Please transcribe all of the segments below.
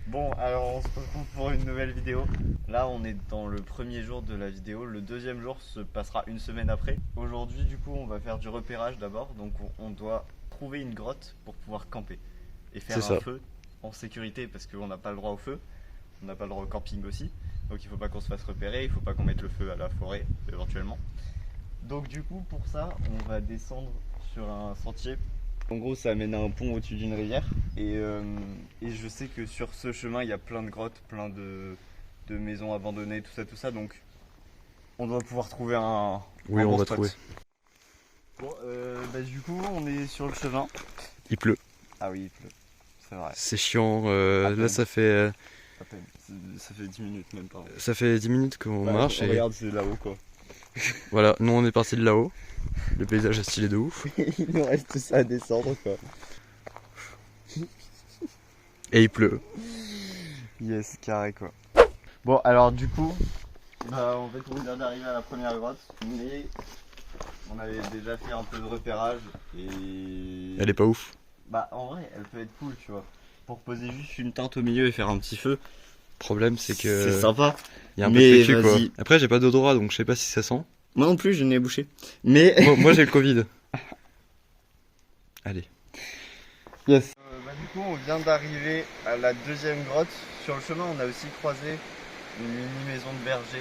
Bon, alors on se retrouve pour une nouvelle vidéo. Là, on est dans le premier jour de la vidéo. Le deuxième jour se passera une semaine après. Aujourd'hui, du coup, on va faire du repérage d'abord. Donc, on doit trouver une grotte pour pouvoir camper et faire C'est un ça. feu en sécurité parce qu'on n'a pas le droit au feu. On n'a pas le droit au camping aussi. Donc, il faut pas qu'on se fasse repérer. Il faut pas qu'on mette le feu à la forêt éventuellement. Donc, du coup, pour ça, on va descendre sur un sentier. En gros, ça amène à un pont au-dessus d'une rivière. Et je sais que sur ce chemin, il y a plein de grottes, plein de maisons abandonnées, tout ça. Donc, on doit pouvoir trouver un Oui, on bon va spot. trouver. Bon, du coup, on est sur le chemin. Il pleut. Ah oui, il pleut. C'est vrai. C'est chiant. À Là, peine. ça fait, À peine. Ça fait 10 minutes même pas. ça fait 10 minutes qu'on Ouais, marche. Et regarde, c'est là-haut quoi. voilà, nous on est parti de là-haut. Le paysage est stylé de ouf. Il nous reste ça à descendre quoi. Et il pleut. Yes, carré quoi. Bon, alors du coup, en fait, on vient d'arriver à la première grotte, mais on avait déjà fait un peu de repérage et. Elle est pas ouf. Bah, en vrai, elle peut être cool, tu vois. Pour poser juste une tente au milieu et faire un petit feu, Le problème, c'est que. c'est sympa. Il y a un peu Mais de fécu quoi. vas-y. Après, j'ai pas d'odorat donc je sais pas si ça sent. Moi non plus, je n'ai bouché. Mais. Moi j'ai le Covid. Allez. Yes. Du coup, on vient d'arriver à la deuxième grotte. Sur le chemin, on a aussi croisé une mini maison de berger.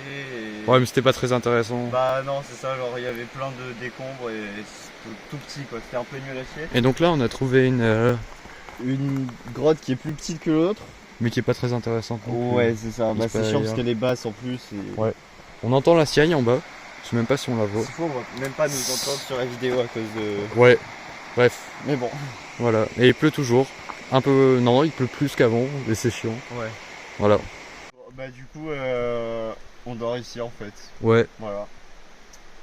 Et... Ouais, mais c'était pas très intéressant. Bah non, c'est ça, genre il y avait plein de décombres et c'était tout petit quoi, c'était un peu nul à chier. Et donc là, on a trouvé Une grotte qui est plus petite que l'autre. mais qui est pas très intéressante. non plus. Ouais, c'est ça, Il bah se c'est passe chiant rien. parce qu'elle est basse en plus. Et... Ouais. On entend la siagne en bas. Je sais même pas si on la voit. C'est fou, on va même pas nous entendre sur la vidéo à cause de. Ouais. Bref. Mais bon. Voilà, et il pleut toujours. Un peu. Non, il pleut plus qu'avant, et c'est chiant. Ouais. Voilà. Bah du coup, on dort ici en fait. Ouais. Voilà.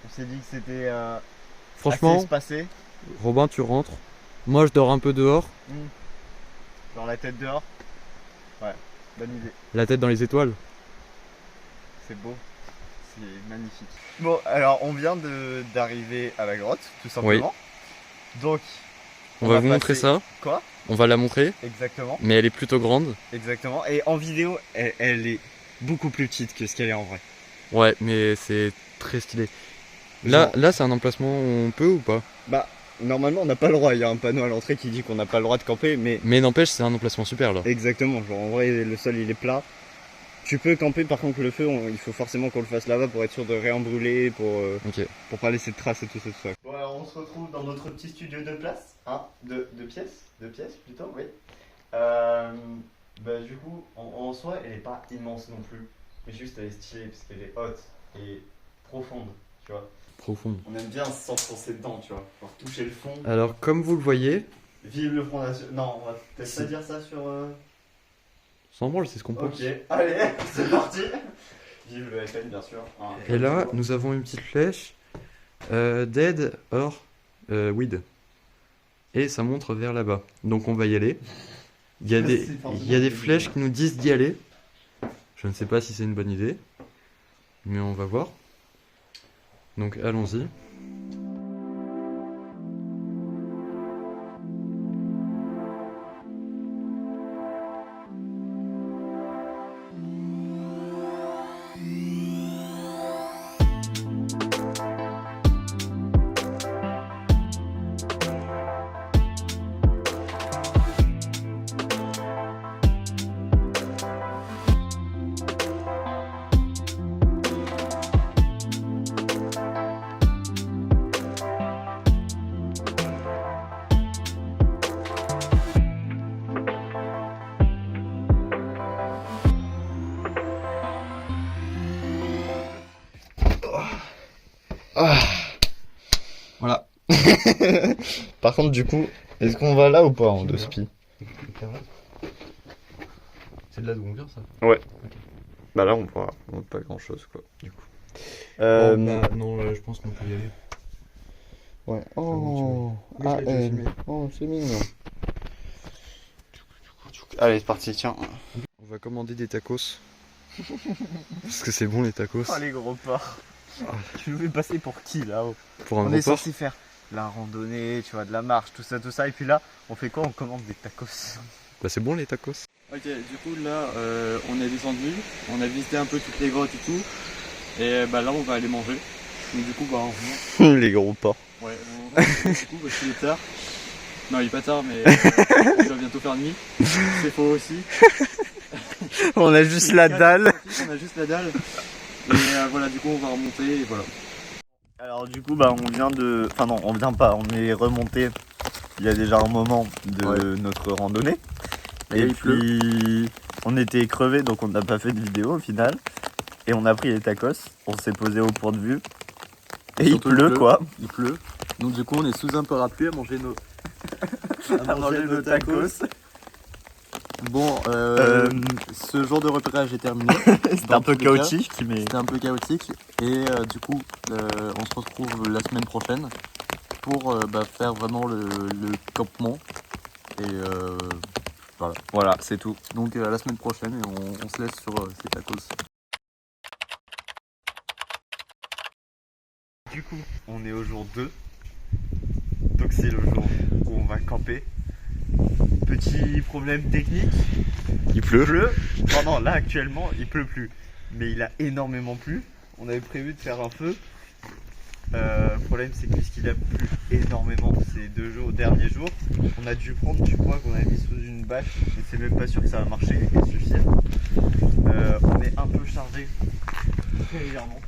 On s'est dit que c'était assez Franchement, espacé. Robin, tu rentres. Moi, je dors un peu dehors. Genre la tête dehors. Ouais, bonne idée. La tête dans les étoiles. C'est beau, c'est magnifique. Bon, alors on vient d'arriver à la grotte, tout simplement. Donc, On va va vous montrer passer- ça. Quoi? On va la montrer. Exactement, Mais elle est plutôt grande. exactement. Et en vidéo, elle est beaucoup plus petite que ce qu'elle est en vrai. Ouais, mais c'est très stylé. Là, Genre- là c'est un emplacement où on peut ou pas? Bah, normalement, on n'a pas le droit. Il y a un panneau à l'entrée qui dit qu'on n'a pas le droit de camper, mais Mais n'empêche, c'est un emplacement super là. exactement. Genre, en vrai, le sol il est plat. Tu peux camper, par contre, le feu, il faut forcément qu'on le fasse là-bas pour être sûr de rien brûler, Ok. pour pas laisser de traces et tout ça. Bon, alors on se retrouve dans notre petit studio de place, hein, de pièces plutôt, oui. Du coup, en soi, elle est pas immense non plus, mais juste elle est stylée parce qu'elle est haute et profonde, tu vois. Profond. On aime bien s'enfoncer dedans, tu vois, genre toucher le fond. Alors, comme vous le voyez, Vive le Front National. Non, on va peut-être pas dire ça sur. sans branle, c'est ce qu'on pense. Ok, allez, c'est parti. Vive le FN, bien sûr. Hein. Et là, nous avons une petite flèche. Dead or weed. Et ça montre vers là-bas. Donc on va y aller. Il y a des, il y a des flèches qui nous disent d'y aller. Je ne sais pas si c'est une bonne idée. Mais on va voir. Donc allons-y. Voilà. Par contre, du coup, est-ce qu'on va là ou pas en deux spi? C'est de là d'où on vient ça. Bah là, on voit pas grand chose quoi, du coup. Non, je pense qu'on peut y aller. Ouais. Oh, Ah, je l'ai déjà filmé. oh, c'est mignon. Allez, c'est parti, tiens. On va commander des tacos. Parce que c'est bon les tacos. Oh, les gros porcs. Tu nous fais passer pour qui là-haut? Pour un On gros est porc. censé faire la randonnée, tu vois, de la marche, tout ça. Et puis là, on fait quoi? On commande des tacos. Bah c'est bon les tacos. Ok, du coup là on est descendu, on a visité un peu toutes les grottes et tout, et bah là on va aller manger. Donc du coup bah on remonte. Les gros porcs. Ouais, on rentre du coup parce qu'il est tard. Non il est pas tard mais il va bientôt faire nuit. C'est faux aussi. On a juste la dalle. On a juste la dalle. Et voilà du coup on va remonter et voilà. Alors du coup bah on vient de... Enfin non, on vient pas, on est remonté il y a déjà un moment de notre randonnée. Et puis on était crevés donc on n'a pas fait de vidéo au final. Et on a pris les tacos, on s'est posé au point de vue. Et il pleut quoi. Il pleut. Donc du coup on est sous un parapluie à manger nos, à manger nos tacos. Bon, ce jour de repérage est terminé. C'était un peu chaotique, mais... C'était un peu chaotique. Et du coup, on se retrouve la semaine prochaine pour faire vraiment le campement. Et voilà. Voilà, c'est tout. Donc à la semaine prochaine et on se laisse sur ces tacos. Du coup, on est au jour 2. Donc c'est le jour où on va camper. Petit problème technique. Il pleut. Non, là actuellement il pleut plus. Mais il a énormément plu. On avait prévu de faire un feu. Le problème c'est que puisqu'il a plu énormément ces derniers jours, on a dû prendre du bois qu'on avait mis sous une bâche. Et c'est même pas sûr que ça va marcher et suffire. On est un peu chargé très légèrement.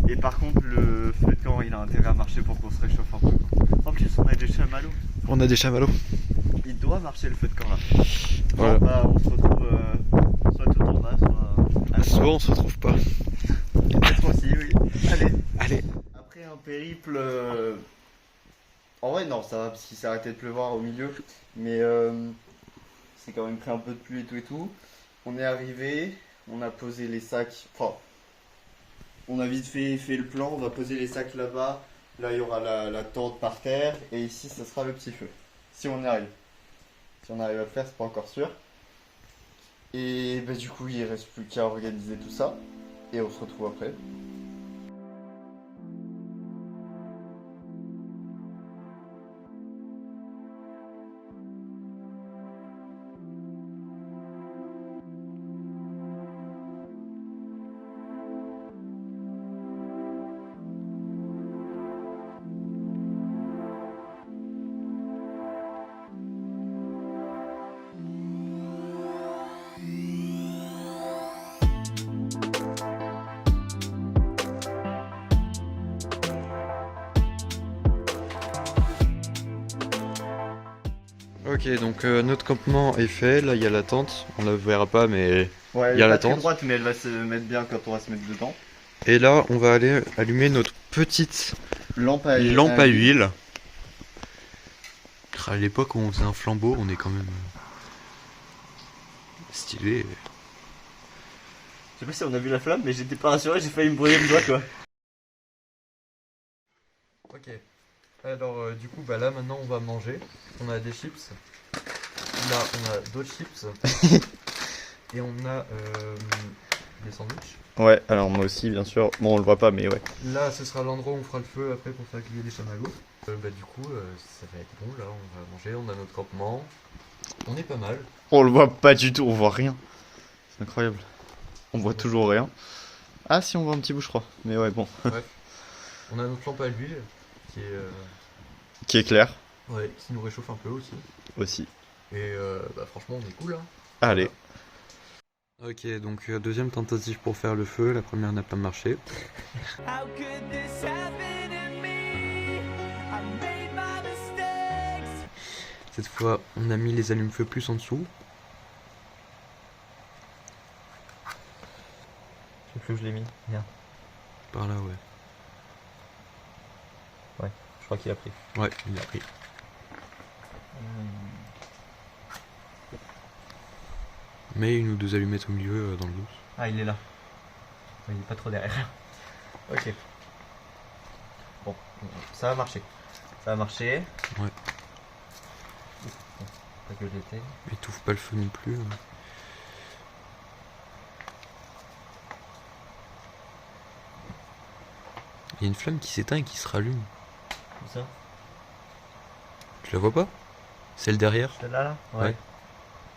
Et par contre le feu de camp il a intérêt à marcher pour qu'on se réchauffe un peu. En plus on a des chamallows. On a des chamallows. Il doit marcher le feu de camp là. Voilà. Bah, on se retrouve soit tout en bas, soit on se retrouve pas. cette fois-ci, oui. Allez. Après un périple... En vrai non, ça va parce qu'il s'est arrêté de pleuvoir au milieu. Mais c'est quand même pris un peu de pluie et tout. On est arrivé, on a posé les sacs. Enfin, on a vite fait le plan, on va poser les sacs là-bas. Là il y aura la tente par terre. Et ici ça sera le petit feu. Si on y arrive. Si on arrive à le faire, c'est pas encore sûr. Et bah, du coup, il reste plus qu'à organiser tout ça. Et on se retrouve après. Ok, donc notre campement est fait. Là, il y a la tente. On la verra pas, mais Ouais, il y a la très tente. droite, mais elle va se mettre bien quand on va se mettre dedans. Et là, on va aller allumer notre petite Lampe à huile. À l'époque où on faisait un flambeau, on est quand même stylé. Je sais pas si on a vu la flamme, mais j'étais pas rassuré, j'ai failli me brûler le doigt quoi. Ok. Alors du coup, bah là maintenant on va manger. On a des chips. Là on a d'autres chips. Et on a des sandwichs. Ouais, alors moi aussi, bien sûr. Bon, on le voit pas, mais ouais. Là, ce sera l'endroit où on fera le feu après pour faire griller les chamallows. Du coup, ça va être bon. Là, on va manger. On a notre campement. On est pas mal. On le voit pas du tout, on voit rien. C'est incroyable. On voit toujours rien. Ah, si, on voit un petit bout, je crois. Mais ouais, bon. Bref. On a notre lampe à l'huile qui est clair. Ouais, qui nous réchauffe un peu aussi. Aussi. Et franchement, on est cool. Hein. Allez. Ok, donc deuxième tentative pour faire le feu. La première n'a pas marché. Cette fois, on a mis les allumes-feu plus en dessous. Je sais plus où je l'ai mis. Bien. Par là, ouais. Ouais, je crois qu'il a pris. Ouais, il a pris. Mais une ou deux allumettes au milieu dans le dos. Ah, il est là. Il est pas trop derrière. Ok. Bon, ça va marcher. Ça va marcher. Ouais. Pas que j'étais. Étouffe pas le feu non plus. Il y a une flamme qui s'éteint et qui se rallume. Où ça? Tu la vois pas? Celle derrière? Celle-là là? Ouais.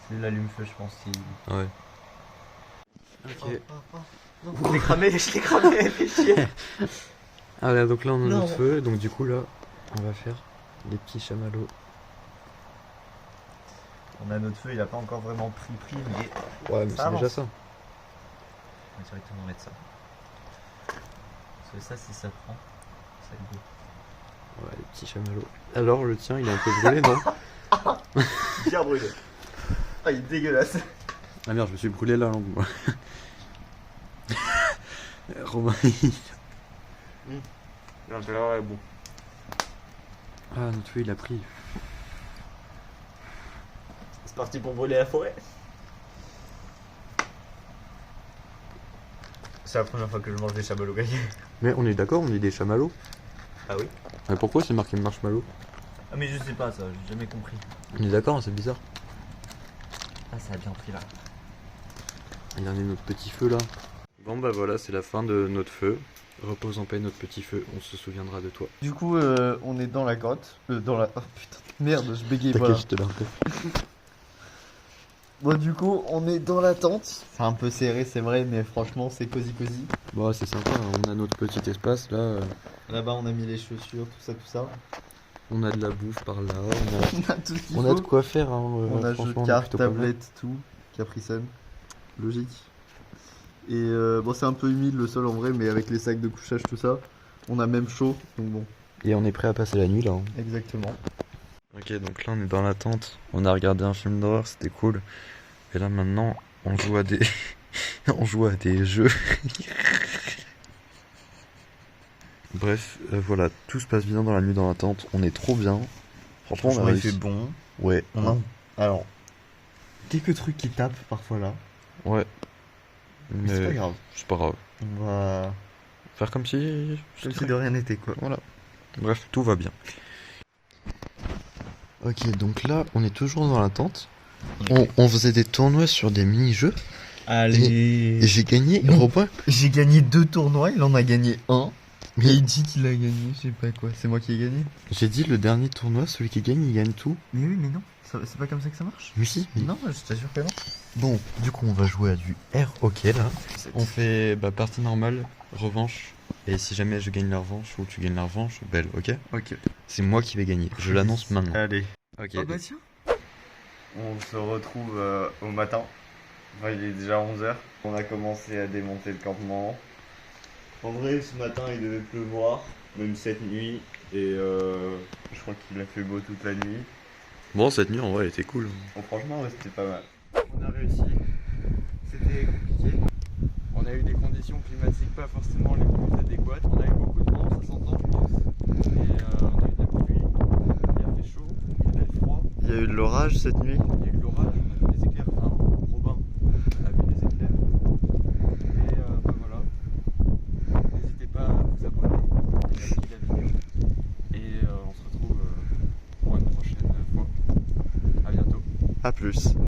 C'est l'allume-feu, je pense. Ouais. Ok. Je l'ai cramé, fais chier. Ah là, donc là on a Non. notre feu, donc du coup là, on va faire les petits chamallows. On a notre feu, il a pas encore vraiment pris, mais Ouais, mais Ça c'est avance. déjà ça. on va directement mettre ça. Parce que ça, si ça prend, ça va être beau. Ouais, les petits chamallows. Alors le tien, il est un peu brûlé, non? Bien brûlé. Ah, il est dégueulasse. Ah merde, je me suis brûlé la langue, moi. Romain, L'intérieur est bon. Ah, notre feu, il a pris. C'est parti pour brûler la forêt. C'est la première fois que je mange des chamallows grillés. Mais on est d'accord, on est des chamallows. Ah oui? Mais pourquoi c'est marqué marshmallow? Ah mais je sais pas ça, j'ai jamais compris. On est d'accord, c'est bizarre. Ah ça a bien pris là. Regardez notre petit feu là. Bon bah voilà, c'est la fin de notre feu. Repose en paix notre petit feu, on se souviendra de toi. Du coup on est dans la grotte. Dans la... Oh putain, merde, je bégaye pas. T'inquiète, je te la refais. Bon du coup on est dans la tente. C'est un peu serré c'est vrai mais franchement c'est cosy. Bon, c'est sympa, hein. On a notre petit espace là. Là-bas on a mis les chaussures, tout ça. On a de la bouffe par là. On a tout ce qu'il On faut. a de quoi faire. Hein. On a jeu Franchement, de on est cartes, plutôt pas mal. tablette, tout. Capri Sun. Logique. Et bon c'est un peu humide le sol en vrai mais avec les sacs de couchage tout ça, on a même chaud donc bon. Et on est prêt à passer la nuit là. Hein. Exactement. Ok, donc là on est dans la tente. On a regardé un film d'horreur, c'était cool. Et là maintenant, on joue à des, on joue à des jeux. Bref, voilà, tout se passe bien dans la nuit dans la tente. On est trop bien. Franchement, on a il fait réussi. bon. Ouais. On a... Alors, quelques trucs qui tapent parfois là. Ouais. Mais c'est pas grave. C'est pas grave. On va... Faire comme si. Comme si de rien n'était quoi. Voilà. Bref, tout va bien. Ok, donc là, on est toujours dans la tente. On faisait des tournois sur des mini-jeux. Allez. Et j'ai gagné. Non. Robin. J'ai gagné 2 tournois, il en a gagné un. Mais- Mais il dit qu'il a gagné, je sais pas quoi. C'est moi qui ai gagné. J'ai dit le dernier tournoi, celui qui gagne, il gagne tout. Mais oui, mais non. C'est pas comme ça que ça marche. Mais si. Non, je t'assure que non. Bon, du coup, on va jouer à du air hockey là. On fait partie normale, revanche. Et si jamais je gagne la revanche ou tu gagnes la revanche, belle, ok? Ok. C'est moi qui vais gagner. Je l'annonce maintenant. Allez. Ok. Ah bah tiens. On se retrouve au matin. Enfin, il est déjà 11h. On a commencé à démonter le campement. En vrai, ce matin, il devait pleuvoir, même cette nuit. Et je crois qu'il a fait beau toute la nuit. Bon, cette nuit en vrai, elle était cool. Bon, franchement, ouais, c'était pas mal. On a réussi. C'était compliqué. On a eu des conditions climatiques pas forcément les plus adéquates. On a eu beaucoup de vent, ça s'entend, je pense. Et on a eu de la pluie. Il a fait chaud, il a fait froid. Il y a eu de l'orage cette nuit. Il y a eu de l'orage, on a vu des éclairs. Enfin, Robin a vu des éclairs. Et bah voilà. N'hésitez pas à vous abonner, liker la vidéo. Et on se retrouve pour une prochaine fois. A bientôt. À plus.